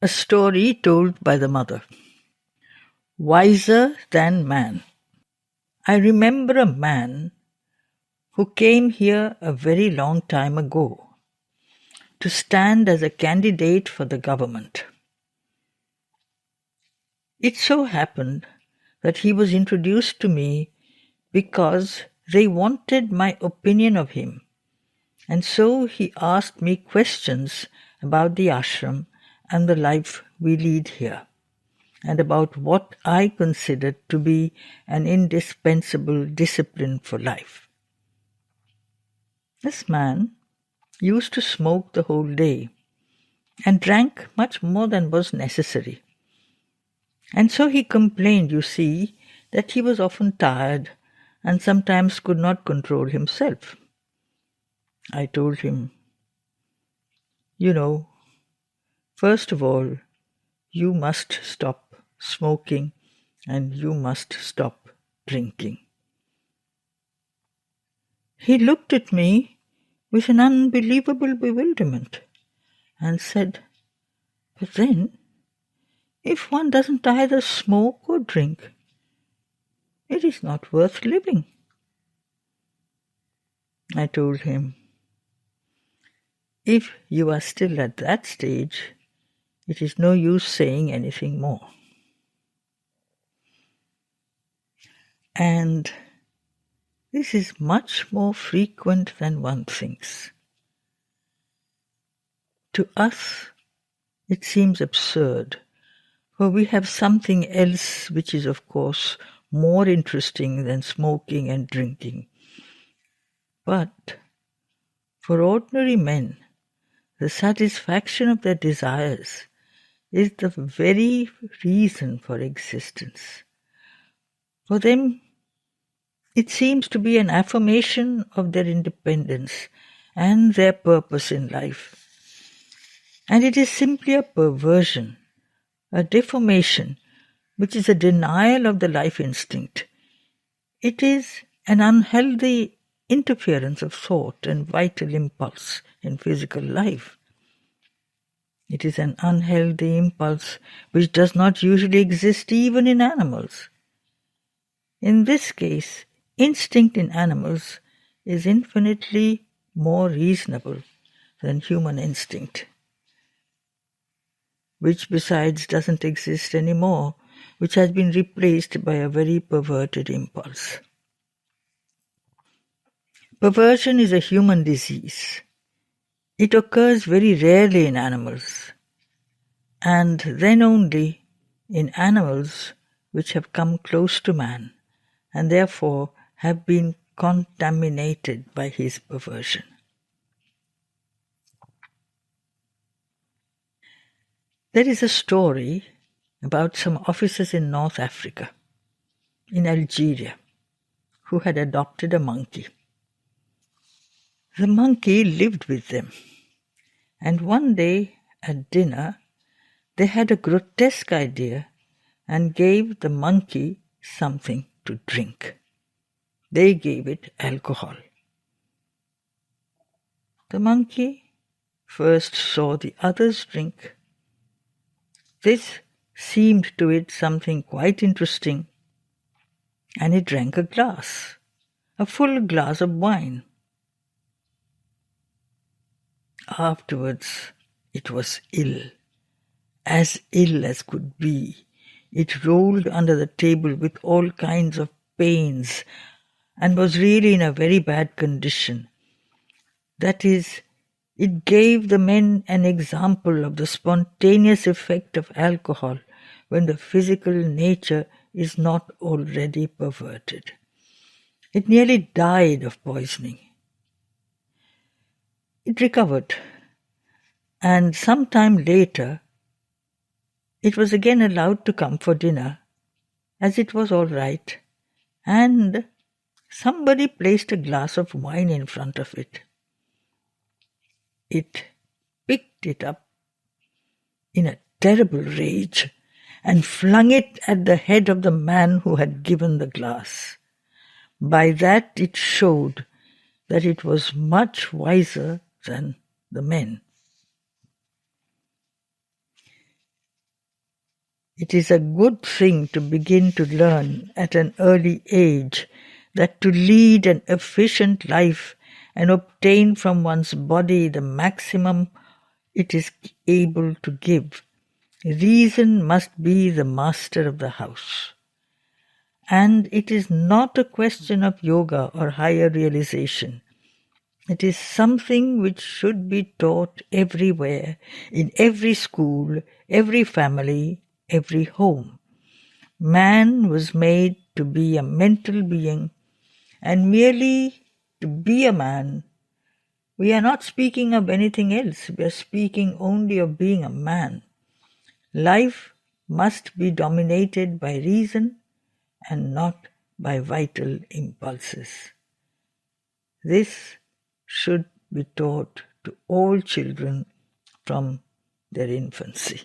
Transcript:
A story told by the mother. Wiser than man. I remember a man who came here a very long time ago to stand as a candidate for the government. It so happened that he was introduced to me because they wanted my opinion of him, and so he asked me questions about the ashram and the life we lead here, and about what I considered to be an indispensable discipline for life. This man used to smoke the whole day and drank much more than was necessary. And so he complained, you see, that he was often tired and sometimes could not control himself. I told him, first of all, you must stop smoking and you must stop drinking. He looked at me with an unbelievable bewilderment and said, but then, if one doesn't either smoke or drink, it is not worth living. I told him, if you are still at that stage, it is no use saying anything more. And this is much more frequent than one thinks. To us, it seems absurd, for we have something else which is, of course, more interesting than smoking and drinking. But for ordinary men, the satisfaction of their desires is the very reason for existence. For them, it seems to be an affirmation of their independence and their purpose in life. And it is simply a perversion, a deformation, which is a denial of the life instinct. It is an unhealthy interference of thought and vital impulse in physical life. It is an unhealthy impulse which does not usually exist even in animals. In this case, instinct in animals is infinitely more reasonable than human instinct, which besides doesn't exist anymore, which has been replaced by a very perverted impulse. Perversion is a human disease. It occurs very rarely in animals, and then only in animals which have come close to man, and therefore have been contaminated by his perversion. There is a story about some officers in North Africa, in Algeria, who had adopted a monkey. The monkey lived with them, and one day at dinner they had a grotesque idea and gave the monkey something to drink. They gave it alcohol. The monkey first saw the others drink. This seemed to it something quite interesting, and it drank a full glass of wine. Afterwards, it was ill as could be. It rolled under the table with all kinds of pains and was really in a very bad condition. That is, it gave the men an example of the spontaneous effect of alcohol when the physical nature is not already perverted. It nearly died of poisoning. It recovered, and some time later it was again allowed to come for dinner, as it was all right, and somebody placed a glass of wine in front of it. It picked it up in a terrible rage and flung it at the head of the man who had given the glass. By that it showed that it was much wiser than the men. It is a good thing to begin to learn at an early age that to lead an efficient life and obtain from one's body the maximum it is able to give, reason must be the master of the house. And it is not a question of yoga or higher realization. It is something which should be taught everywhere, in every school, every family, every home. Man was made to be a mental being, and merely to be a man, we are not speaking of anything else. We are speaking only of being a man. Life must be dominated by reason and not by vital impulses. This should be taught to all children from their infancy.